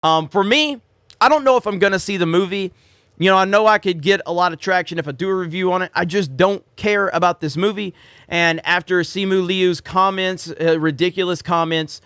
For me, I don't know if I'm going to see the movie. You know, I know I could get a lot of traction if I do a review on it. I just don't care about this movie. And after Simu Liu's comments, ridiculous comments,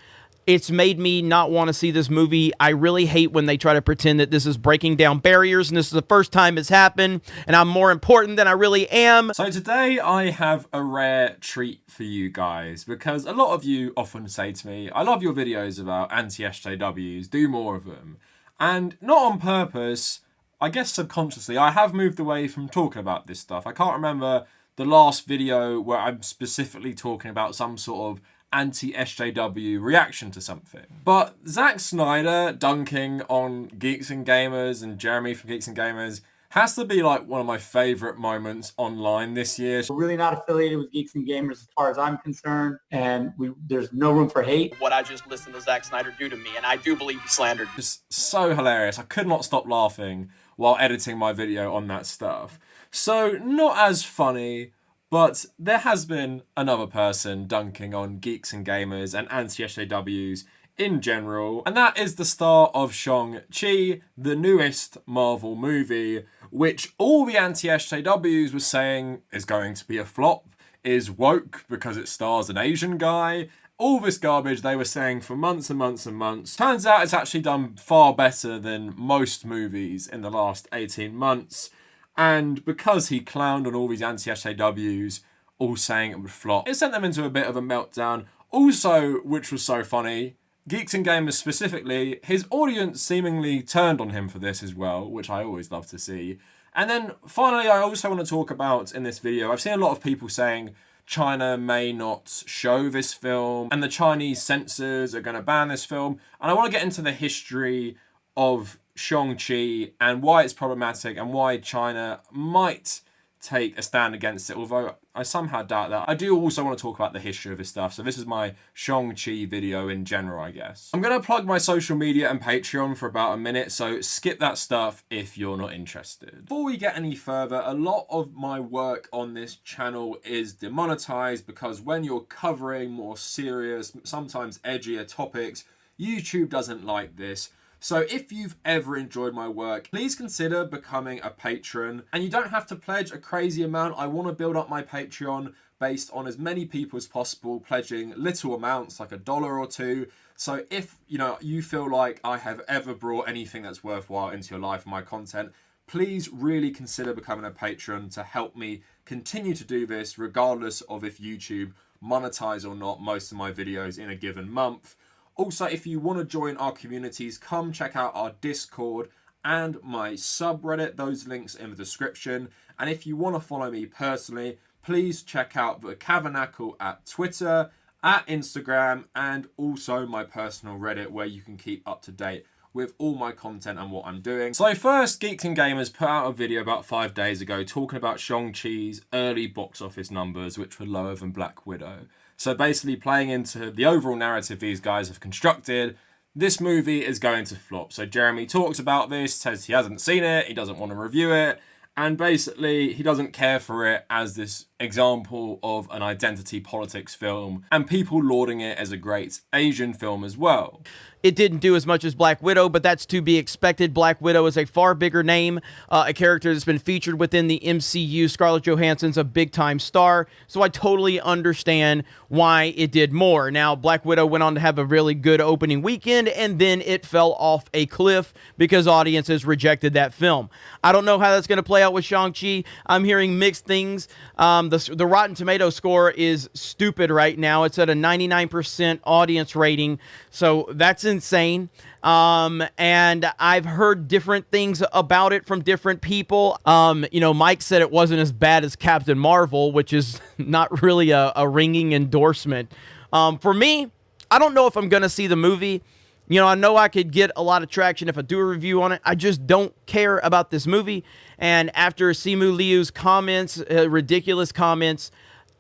it's made me not want to see this movie. I really hate when they try to pretend that this is breaking down barriers, and this is the first time it's happened, and I'm more important than I really am. So today I have a rare treat for you guys, because a lot of you often say to me, I love your videos about anti-SJWs, do more of them. And not on purpose, I guess subconsciously, I have moved away from talking about this stuff. I can't remember the last video where I'm specifically talking about some sort of anti-SJW reaction to something. But Zack Snyder dunking on Geeks and Gamers and Jeremy from Geeks and Gamers has to be like one of my favourite moments online this year. We're really not affiliated with Geeks and Gamers as far as I'm concerned, and there's no room for hate. What I just listened to Zack Snyder do to me, and I do believe he slandered. Just so hilarious. I could not stop laughing while editing my video on that stuff. So not as funny, but there has been another person dunking on Geeks and Gamers and anti-SJWs in general, and that is the star of Shang-Chi, the newest Marvel movie, which all the anti-SJWs were saying is going to be a flop, is woke because it stars an Asian guy. All this garbage they were saying for months and months and months. Turns out it's actually done far better than most movies in the last 18 months. And because he clowned on all these anti-SJWs, all saying it would flop, it sent them into a bit of a meltdown. Also, which was so funny, Geeks and Gamers specifically, his audience seemingly turned on him for this as well, which I always love to see. And then finally, I also want to talk about in this video, I've seen a lot of people saying China may not show this film and the Chinese censors are going to ban this film. And I want to get into the history of Shang-Chi and why it's problematic and why China might take a stand against it, although I somehow doubt that. I do also want to talk about the history of this stuff, so this is my Shang-Chi video in general, I guess. I'm going to plug my social media and Patreon for about a minute, so skip that stuff if you're not interested. Before we get any further, a lot of my work on this channel is demonetized because when you're covering more serious, sometimes edgier topics, YouTube doesn't like this. So if you've ever enjoyed my work, please consider becoming a patron. And you don't have to pledge a crazy amount. I want to build up my Patreon based on as many people as possible, pledging little amounts like $1 or $2. So if you feel like I have ever brought anything that's worthwhile into your life and my content, please really consider becoming a patron to help me continue to do this regardless of if YouTube monetize or not most of my videos in a given month. Also, if you want to join our communities, come check out our Discord and my subreddit. Those links in the description. And if you want to follow me personally, please check out the Karanicholas at Twitter, at Instagram, and also my personal Reddit where you can keep up to date with all my content and what I'm doing. So first, Geeks and Gamers put out a video about 5 days ago talking about Shang-Chi's early box office numbers, which were lower than Black Widow. So basically playing into the overall narrative these guys have constructed, this movie is going to flop. So Jeremy talks about this, says he hasn't seen it, he doesn't want to review it, and basically he doesn't care for it as this example of an identity politics film and people lauding it as a great Asian film as well. It didn't do as much as Black Widow, but that's to be expected. Black Widow is a far bigger name, a character that's been featured within the MCU. Scarlett Johansson's a big-time star, so I totally understand why it did more. Now, Black Widow went on to have a really good opening weekend, and then it fell off a cliff because audiences rejected that film. I don't know how that's going to play out with Shang-Chi. I'm hearing mixed things. The Rotten Tomato score is stupid right now. It's at a 99% audience rating, so that's insane. And I've heard different things about it from different people. Mike said it wasn't as bad as Captain Marvel, which is not really a ringing endorsement. For me, I don't know if I'm going to see the movie. I know I could get a lot of traction if I do a review on it. I just don't care about this movie. And after Simu Liu's comments, ridiculous comments,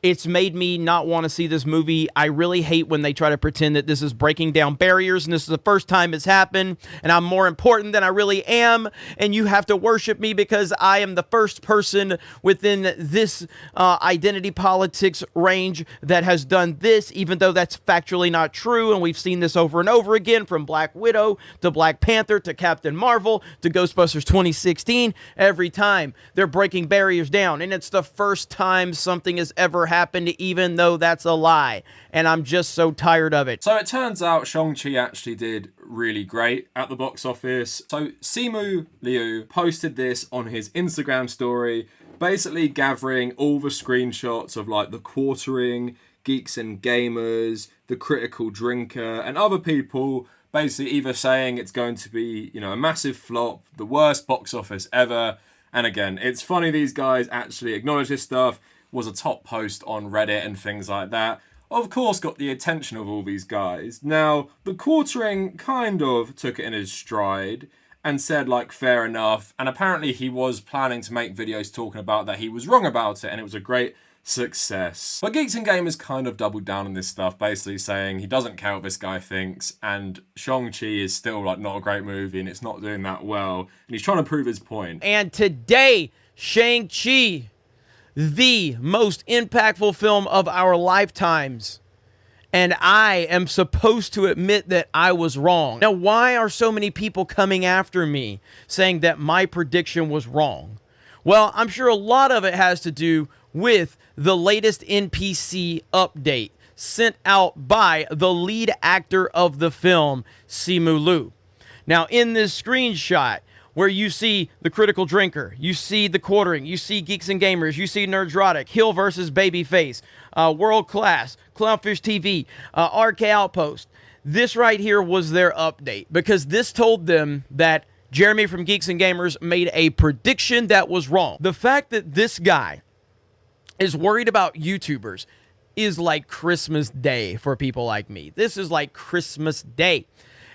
It's made me not want to see this movie. I really hate when they try to pretend that this is breaking down barriers and this is the first time it's happened and I'm more important than I really am and you have to worship me because I am the first person within this identity politics range that has done this, even though that's factually not true. And we've seen this over and over again, from Black Widow to Black Panther to Captain Marvel to Ghostbusters 2016. Every time they're breaking barriers down, and it's the first time something has ever happened, even though that's a lie. And I'm just so tired of it. So it turns out Shang-Chi actually did really great at the box office. So Simu Liu posted this on his Instagram story, basically gathering all the screenshots of like the quartering, Geeks and Gamers, the Critical Drinker, and other people basically either saying it's going to be, you know, a massive flop, the worst box office ever. And again, it's funny these guys actually acknowledge this stuff. Was a top post on Reddit and things like that. Of course, got the attention of all these guys. Now, the quartering kind of took it in his stride and said, like, fair enough. And apparently he was planning to make videos talking about that he was wrong about it, and it was a great success. But Geeks and Gamers kind of doubled down on this stuff, basically saying he doesn't care what this guy thinks, and Shang-Chi is still like not a great movie and it's not doing that well, and he's trying to prove his point. And today, Shang-Chi, the most impactful film of our lifetimes, and I am supposed to admit that I was wrong. Now, why are so many people coming after me saying that my prediction was wrong? Well, I'm sure a lot of it has to do with the latest NPC update sent out by the lead actor of the film, Simu Liu. Now, in this screenshot, where you see the Critical Drinker, you see the Quartering, you see Geeks and Gamers, you see Nerdrotic, Hill versus Babyface, World Class, Clownfish TV, RK Outpost. This right here was their update, because this told them that Jeremy from Geeks and Gamers made a prediction that was wrong. The fact that this guy is worried about YouTubers is like Christmas Day for people like me. This is like Christmas Day.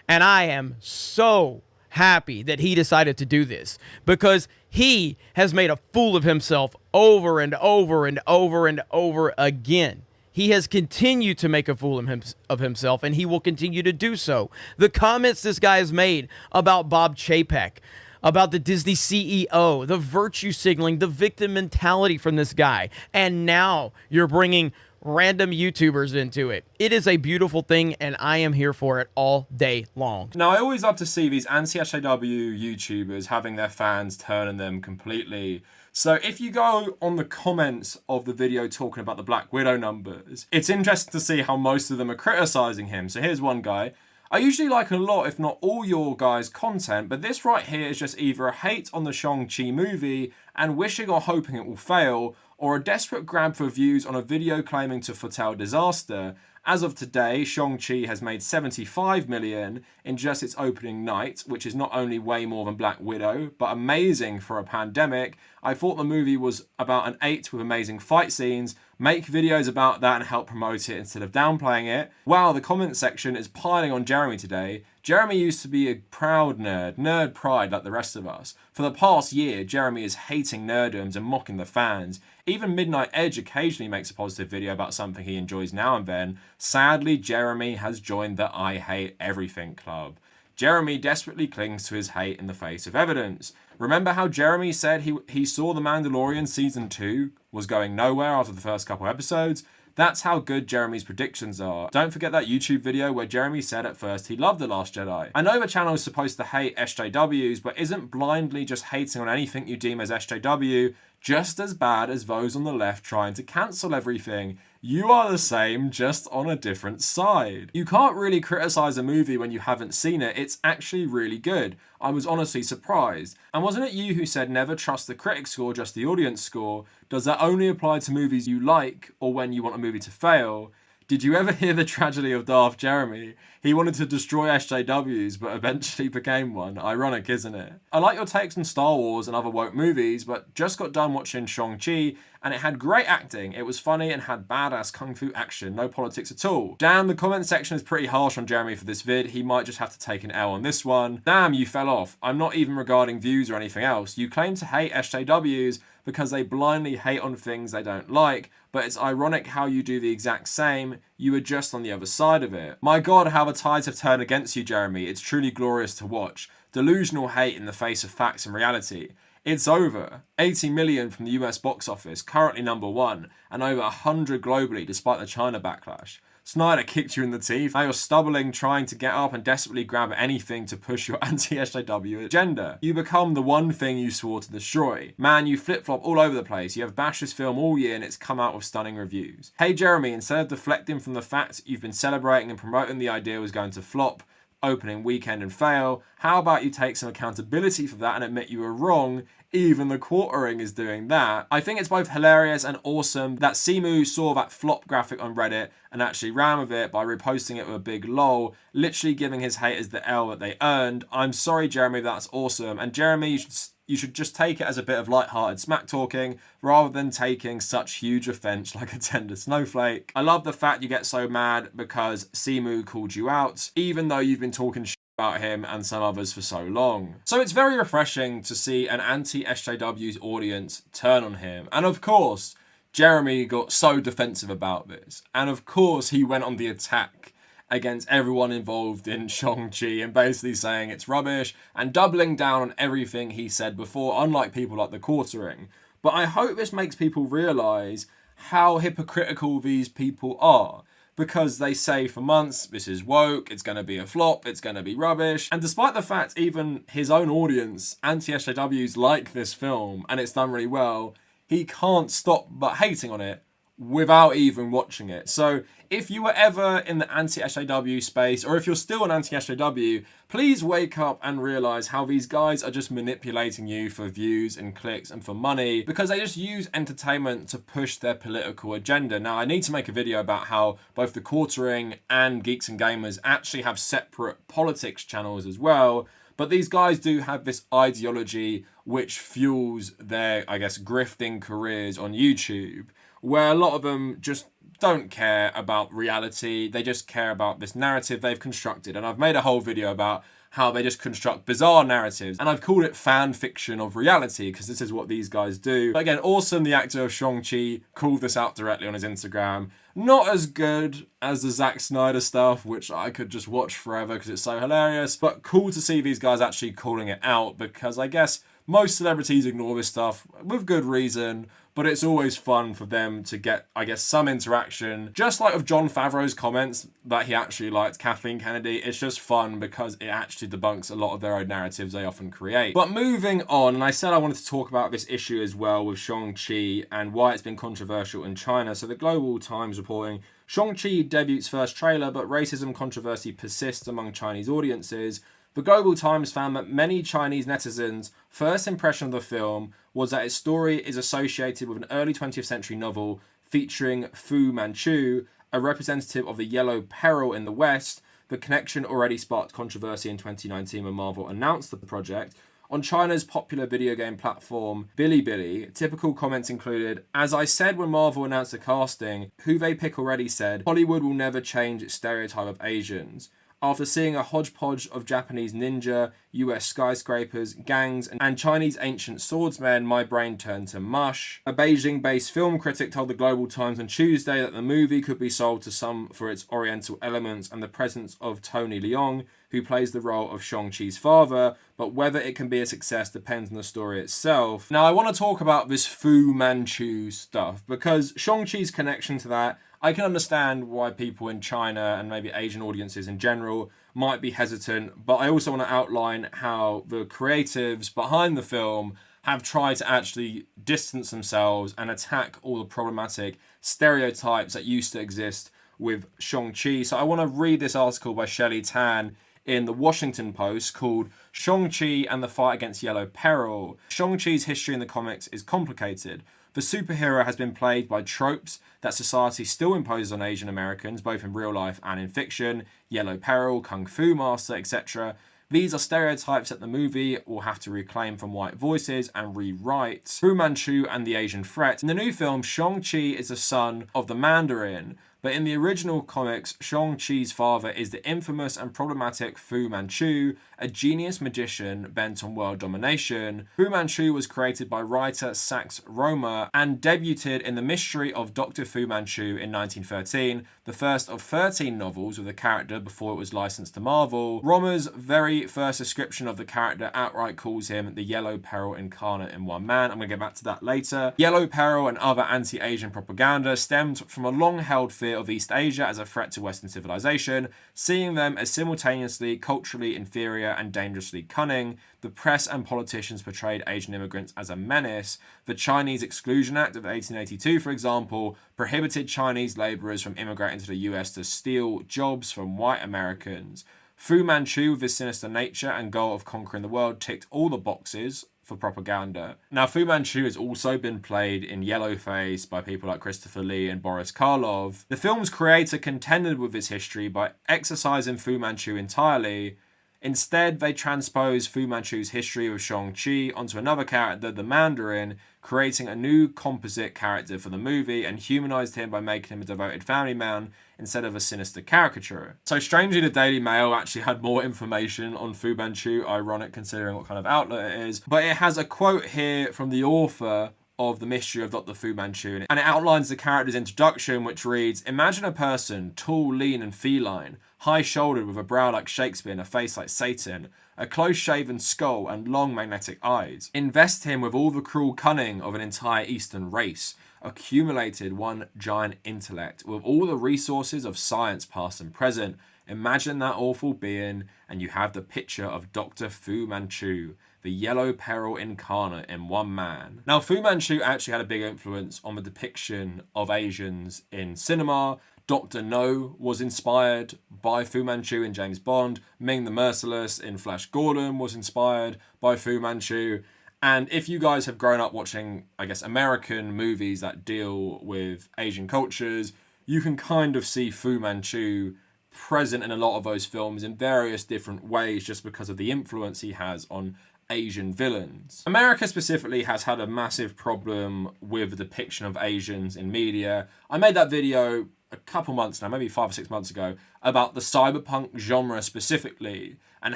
And I am so happy that he decided to do this, because he has made a fool of himself over and over and over and over again. He has continued to make a fool of himself, and he will continue to do so. The comments this guy has made about Bob Chapek, about the Disney CEO, the virtue signaling, the victim mentality from this guy, and now you're bringing random YouTubers into it. It is a beautiful thing, and I am here for it all day long. Now, I always love to see these anti-SJW YouTubers having their fans turn on them completely. So if you go on the comments of the video talking about the Black Widow numbers, it's interesting to see how most of them are criticizing him. So here's one guy. I usually like a lot, if not all, your guys' content, but this right here is just either a hate on the Shang-Chi movie and wishing or hoping it will fail, or a desperate grab for views on a video claiming to foretell disaster. As of today, Shang-Chi has made 75 million in just its opening night, which is not only way more than Black Widow, but amazing for a pandemic. I thought the movie was about an 8 with amazing fight scenes. Make videos about that and help promote it instead of downplaying it. Wow, the comment section is piling on Jeremy today. Jeremy used to be a proud nerd pride like the rest of us. For the past year, Jeremy is hating nerdoms and mocking the fans. Even Midnight Edge occasionally makes a positive video about something he enjoys now and then. Sadly, Jeremy has joined the I Hate Everything club. Jeremy desperately clings to his hate in the face of evidence. Remember how Jeremy said he saw The Mandalorian Season 2 was going nowhere after the first couple episodes? That's how good Jeremy's predictions are. Don't forget that YouTube video where Jeremy said at first he loved The Last Jedi. I know the channel is supposed to hate SJWs, but isn't blindly just hating on anything you deem as SJW just as bad as those on the left trying to cancel everything? You are the same, just on a different side. You can't really criticize a movie when you haven't seen it. It's actually really good. I was honestly surprised. And wasn't it you who said never trust the critic score, just the audience score? Does that only apply to movies you like or when you want a movie to fail? Did you ever hear the tragedy of Darth Jeremy? He wanted to destroy SJWs, but eventually became one. Ironic, isn't it? I like your takes on Star Wars and other woke movies, but just got done watching Shang-Chi, and it had great acting. It was funny and had badass kung fu action, no politics at all. Damn, the comment section is pretty harsh on Jeremy for this vid. He might just have to take an L on this one. Damn, you fell off. I'm not even regarding views or anything else. You claim to hate SJWs, because they blindly hate on things they don't like, but it's ironic how you do the exact same, you are just on the other side of it. My god, how the tides have turned against you, Jeremy. It's truly glorious to watch. Delusional hate in the face of facts and reality. It's over. 80 million from the US box office, currently #1, and over 100 globally despite the China backlash. Snyder kicked you in the teeth. Now you're stumbling, trying to get up and desperately grab anything to push your anti-SJW agenda. You become the one thing you swore to destroy. Man, you flip-flop all over the place. You have bashed this film all year and it's come out with stunning reviews. Hey Jeremy, instead of deflecting from the fact you've been celebrating and promoting the idea was going to flop, opening weekend and fail, how about you take some accountability for that and admit you were wrong? Even the quartering is doing that. I think it's both hilarious and awesome that Simu saw that flop graphic on Reddit and actually ran with it by reposting it with a big lol, literally giving his haters the L that they earned. I'm sorry, Jeremy, that's awesome. And Jeremy, you should just take it as a bit of light-hearted smack talking rather than taking such huge offense like a tender snowflake. I love the fact you get so mad because Simu called you out, even though you've been talking shit about him and some others for so long. So it's very refreshing to see an anti-SJW's audience turn on him. And of course, Jeremy got so defensive about this. And of course, he went on the attack against everyone involved in Shang-Chi and basically saying it's rubbish and doubling down on everything he said before, unlike people like the quartering. But I hope this makes people realise how hypocritical these people are, because they say for months, this is woke, it's going to be a flop, it's going to be rubbish. And despite the fact even his own audience, anti-SJWs, like this film and it's done really well, he can't stop but hating on it without even watching it. So if you were ever in the anti-SJW space, or if you're still an anti-SJW, please wake up and realise how these guys are just manipulating you for views and clicks and for money, because they just use entertainment to push their political agenda. Now, I need to make a video about how both the quartering and Geeks and Gamers actually have separate politics channels as well, but these guys do have this ideology which fuels their, I guess, grifting careers on YouTube, where a lot of them just don't care about reality. They just care about this narrative they've constructed. And I've made a whole video about how they just construct bizarre narratives. And I've called it fan fiction of reality, because this is what these guys do. But again, Awesome, the actor of Shang-Chi, called this out directly on his Instagram. Not as good as the Zack Snyder stuff, which I could just watch forever because it's so hilarious. But cool to see these guys actually calling it out, because I guess most celebrities ignore this stuff with good reason, but it's always fun for them to get, I guess, some interaction. Just like with Jon Favreau's comments that he actually liked Kathleen Kennedy, it's just fun because it actually debunks a lot of their own narratives they often create. But moving on, and I said I wanted to talk about this issue as well with Shang-Chi and why it's been controversial in China. So the Global Times reporting, Shang-Chi debut's first trailer, but racism controversy persists among Chinese audiences. The Global Times found that many Chinese netizens' first impression of the film was that its story is associated with an early 20th century novel featuring Fu Manchu, a representative of the Yellow Peril in the West. The connection already sparked controversy in 2019 when Marvel announced the project. On China's popular video game platform Bilibili, typical comments included, "As I said when Marvel announced the casting, who they pick already said, Hollywood will never change its stereotype of Asians. After seeing a hodgepodge of Japanese ninja, US skyscrapers, gangs, and Chinese ancient swordsmen, my brain turned to mush." A Beijing-based film critic told the Global Times on Tuesday that the movie could be sold to some for its oriental elements and the presence of Tony Leung, who plays the role of Shang-Chi's father, but whether it can be a success depends on the story itself. Now, I want to talk about this Fu Manchu stuff, because Shang-Chi's connection to that, I can understand why people in China and maybe Asian audiences in general might be hesitant, but I also want to outline how the creatives behind the film have tried to actually distance themselves and attack all the problematic stereotypes that used to exist with Shang-Chi. So I want to read this article by Shelley Tan in the Washington Post called Shang-Chi and the Fight Against Yellow Peril. Shang-Chi's history in the comics is complicated. The superhero has been plagued by tropes that society still imposes on Asian Americans, both in real life and in fiction. Yellow Peril, Kung Fu Master, etc. These are stereotypes that the movie will have to reclaim from white voices and rewrite. Fu Manchu and the Asian Threat. In the new film, Shang-Chi is the son of the Mandarin, But in the original comics, Shang-Chi's father is the infamous and problematic Fu Manchu, a genius magician bent on world domination. Fu Manchu was created by writer Sax Rohmer and debuted in The Mystery of Dr. Fu Manchu in 1913, the first of 13 novels with the character before it was licensed to Marvel. Rohmer's very first description of the character outright calls him the Yellow Peril incarnate in one man. I'm going to get back to that later. Yellow Peril and other anti-Asian propaganda stemmed from a long-held fear of East Asia as a threat to Western civilization, seeing them as simultaneously culturally inferior and dangerously cunning. The press and politicians portrayed Asian immigrants as a menace. The Chinese Exclusion Act of 1882, for example, prohibited Chinese laborers from immigrating to the US to steal jobs from white Americans. Fu Manchu, with his sinister nature and goal of conquering the world, ticked all the boxes for propaganda. Now, Fu Manchu has also been played in Yellowface by people like Christopher Lee and Boris Karloff. The film's creator contended with his history by excising Fu Manchu entirely. Instead, they transposed Fu Manchu's history with Shang-Chi onto another character, the Mandarin, creating a new composite character for the movie and humanized him by making him a devoted family man instead of a sinister caricature. So strangely, the Daily Mail actually had more information on Fu Manchu, ironic considering what kind of outlet it is, but it has a quote here from the author of The Mystery of Dr. Fu Manchu, and it outlines the character's introduction, which reads, "Imagine a person, tall, lean and feline, high-shouldered with a brow like Shakespeare and a face like Satan, a close-shaven skull and long magnetic eyes. Invest him with all the cruel cunning of an entire Eastern race, accumulated one giant intellect, with all the resources of science past and present. Imagine that awful being, and you have the picture of Dr. Fu Manchu, the Yellow Peril incarnate in one man." Now, Fu Manchu actually had a big influence on the depiction of Asians in cinema. Dr. No was inspired by Fu Manchu in James Bond. Ming the Merciless in Flash Gordon was inspired by Fu Manchu. And if you guys have grown up watching, I guess, American movies that deal with Asian cultures, you can kind of see Fu Manchu present in a lot of those films in various different ways just because of the influence he has on Asian villains. America specifically has had a massive problem with the depiction of Asians in media. I made that video a couple months now, maybe 5 or 6 months ago, about the cyberpunk genre specifically and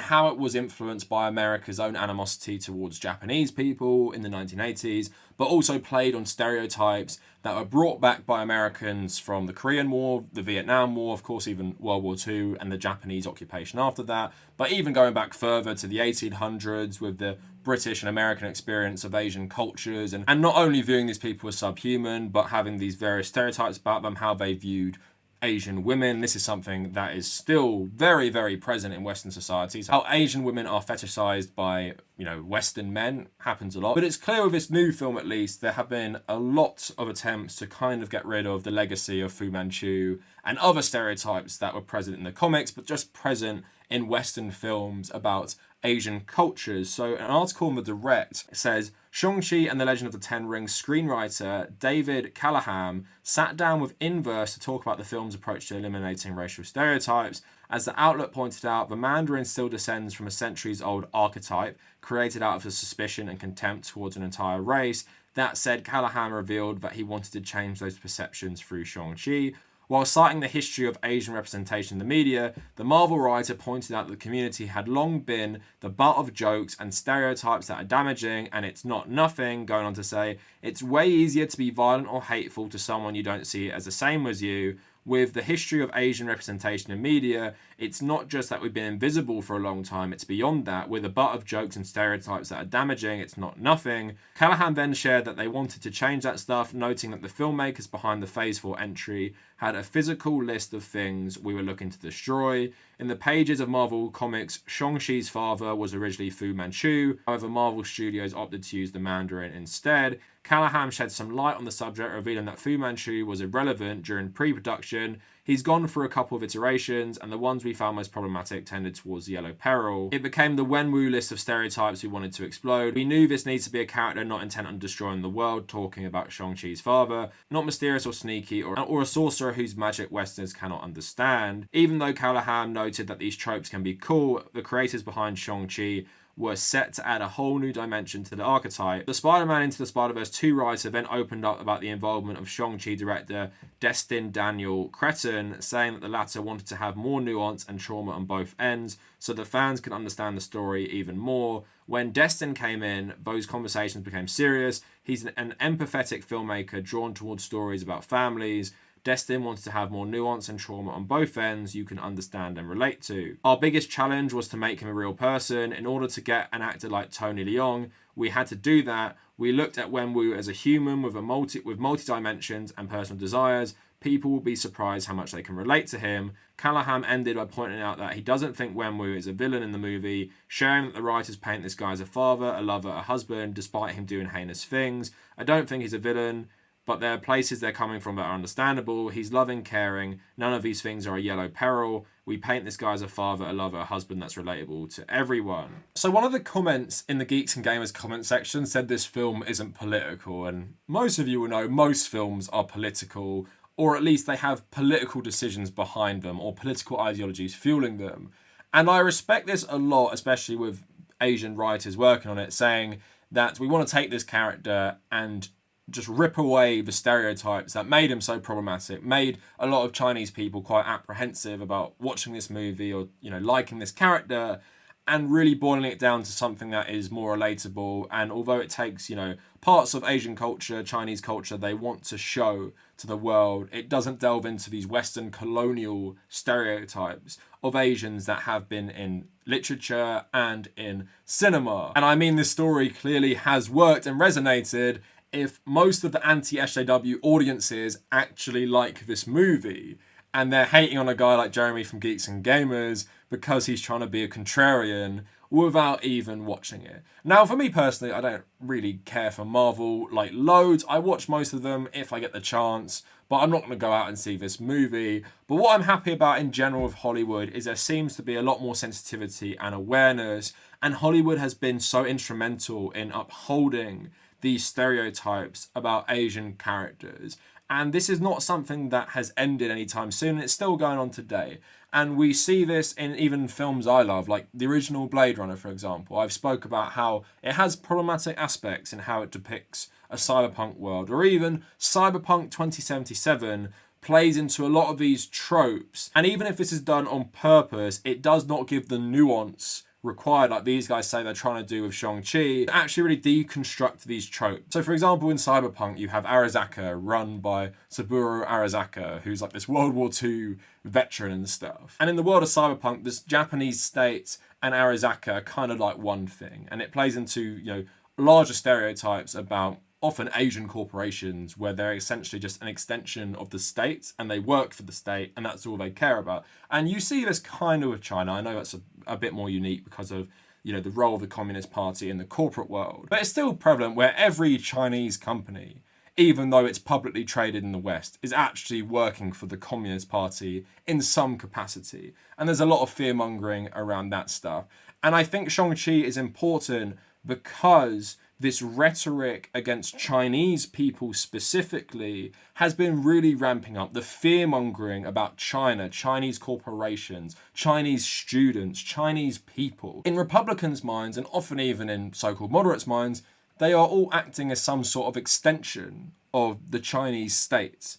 how it was influenced by America's own animosity towards Japanese people in the 1980s, but also played on stereotypes that were brought back by Americans from the Korean War, the Vietnam War, of course, even World War II and the Japanese occupation after that, but even going back further to the 1800s with the British and American experience of Asian cultures, and not only viewing these people as subhuman, but having these various stereotypes about them, how they viewed Asian women. This is something that is still very, very present in Western societies. How Asian women are fetishized by, Western men happens a lot. But it's clear with this new film, at least, there have been a lot of attempts to kind of get rid of the legacy of Fu Manchu and other stereotypes that were present in the comics, but just present in Western films about Asian cultures. So an article in The Direct says, Shang-Chi and the Legend of the Ten Rings screenwriter David Callahan sat down with Inverse to talk about the film's approach to eliminating racial stereotypes. As the outlet pointed out, the Mandarin still descends from a centuries-old archetype created out of the suspicion and contempt towards an entire race. That said, Callahan revealed that he wanted to change those perceptions through Shang-Chi. While citing the history of Asian representation in the media, the Marvel writer pointed out that the community had long been the butt of jokes and stereotypes that are damaging, and it's not nothing, going on to say, it's way easier to be violent or hateful to someone you don't see as the same as you. With the history of Asian representation in media, it's not just that we've been invisible for a long time, it's beyond that. We're the butt of jokes and stereotypes that are damaging, it's not nothing. Callahan then shared that they wanted to change that stuff, noting that the filmmakers behind the Phase 4 entry had a physical list of things we were looking to destroy. In the pages of Marvel Comics, Shang-Chi's father was originally Fu Manchu, however Marvel Studios opted to use the Mandarin instead. Callahan shed some light on the subject, revealing that Fu Manchu was irrelevant during pre-production. He's gone through a couple of iterations, and the ones we found most problematic tended towards the Yellow Peril. It became the Wenwu list of stereotypes we wanted to explode. We knew this needs to be a character not intent on destroying the world, talking about Shang-Chi's father, not mysterious or sneaky, or a sorcerer whose magic Westerners cannot understand. Even though Callahan noted that these tropes can be cool, the creators behind Shang-Chi were set to add a whole new dimension to the archetype. The Spider-Man Into the Spider-Verse 2 writer then opened up about the involvement of Shang-Chi director Destin Daniel Cretton, saying that the latter wanted to have more nuance and trauma on both ends so the fans could understand the story even more. When Destin came in, those conversations became serious. He's an empathetic filmmaker drawn towards stories about families. Destin wanted to have more nuance and trauma on both ends you can understand and relate to. Our biggest challenge was to make him a real person. In order to get an actor like Tony Leung, we had to do that. We looked at Wenwu as a human with multi-dimensions and personal desires. People will be surprised how much they can relate to him. Callahan ended by pointing out that he doesn't think Wenwu is a villain in the movie, sharing that the writers paint this guy as a father, a lover, a husband, despite him doing heinous things. I don't think he's a villain, but there are places they're coming from that are understandable. He's loving, caring. None of these things are a yellow peril. We paint this guy as a father, a lover, a husband that's relatable to everyone. So one of the comments in the Geeks and Gamers comment section said this film isn't political, and most of you will know most films are political, or at least they have political decisions behind them or political ideologies fueling them. And I respect this a lot, especially with Asian writers working on it, saying that we want to take this character and just rip away the stereotypes that made him so problematic, made a lot of Chinese people quite apprehensive about watching this movie or, you know, liking this character, and really boiling it down to something that is more relatable. And although it takes, you know, parts of Asian culture, Chinese culture, they want to show to the world, it doesn't delve into these Western colonial stereotypes of Asians that have been in literature and in cinema. And I mean, this story clearly has worked and resonated if most of the anti-SJW audiences actually like this movie, and they're hating on a guy like Jeremy from Geeks and Gamers because he's trying to be a contrarian without even watching it. Now, for me personally, I don't really care for Marvel like loads. I watch most of them if I get the chance, but I'm not going to go out and see this movie. But what I'm happy about in general with Hollywood is there seems to be a lot more sensitivity and awareness, and Hollywood has been so instrumental in upholding these stereotypes about Asian characters. And this is not something that has ended anytime soon. It's still going on today. And we see this in even films I love, like the original Blade Runner, for example. I've spoke about how it has problematic aspects in how it depicts a cyberpunk world, or even Cyberpunk 2077 plays into a lot of these tropes. And even if this is done on purpose, it does not give the nuance required, like these guys say they're trying to do with Shang-Chi, actually really deconstruct these tropes. So for example, in Cyberpunk, you have Arasaka run by Saburo Arasaka, who's like this World War II veteran and stuff. And in the world of Cyberpunk, this Japanese state and Arasaka are kind of like one thing. And it plays into, you know, larger stereotypes about often Asian corporations where they're essentially just an extension of the state and they work for the state and that's all they care about. And you see this kind of with China. I know that's a bit more unique because of, you know, the role of the Communist Party in the corporate world. But it's still prevalent where every Chinese company, even though it's publicly traded in the West, is actually working for the Communist Party in some capacity. And there's a lot of fear-mongering around that stuff. And I think Shang-Chi is important because this rhetoric against Chinese people specifically has been really ramping up. The fear-mongering about China, Chinese corporations, Chinese students, Chinese people. In Republicans' minds, and often even in so-called moderates' minds, they are all acting as some sort of extension of the Chinese state.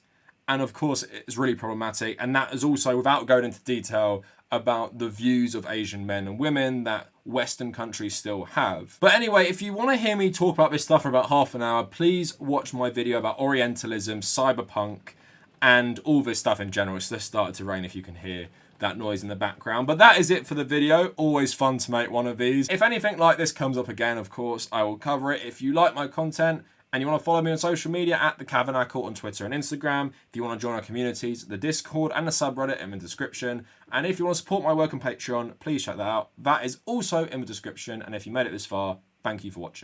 And of course, it's really problematic. And that is also, without going into detail, about the views of Asian men and women that Western countries still have. But anyway, if you want to hear me talk about this stuff for about half an hour, please watch my video about Orientalism, cyberpunk, and all this stuff in general. It's just started to rain if you can hear that noise in the background. But that is it for the video. Always fun to make one of these. If anything like this comes up again, of course, I will cover it. If you like my content, and you want to follow me on social media at The Tabernacle on Twitter and Instagram. If you want to join our communities, the Discord and the subreddit in the description. And if you want to support my work on Patreon, please check that out. That is also in the description. And if you made it this far, thank you for watching.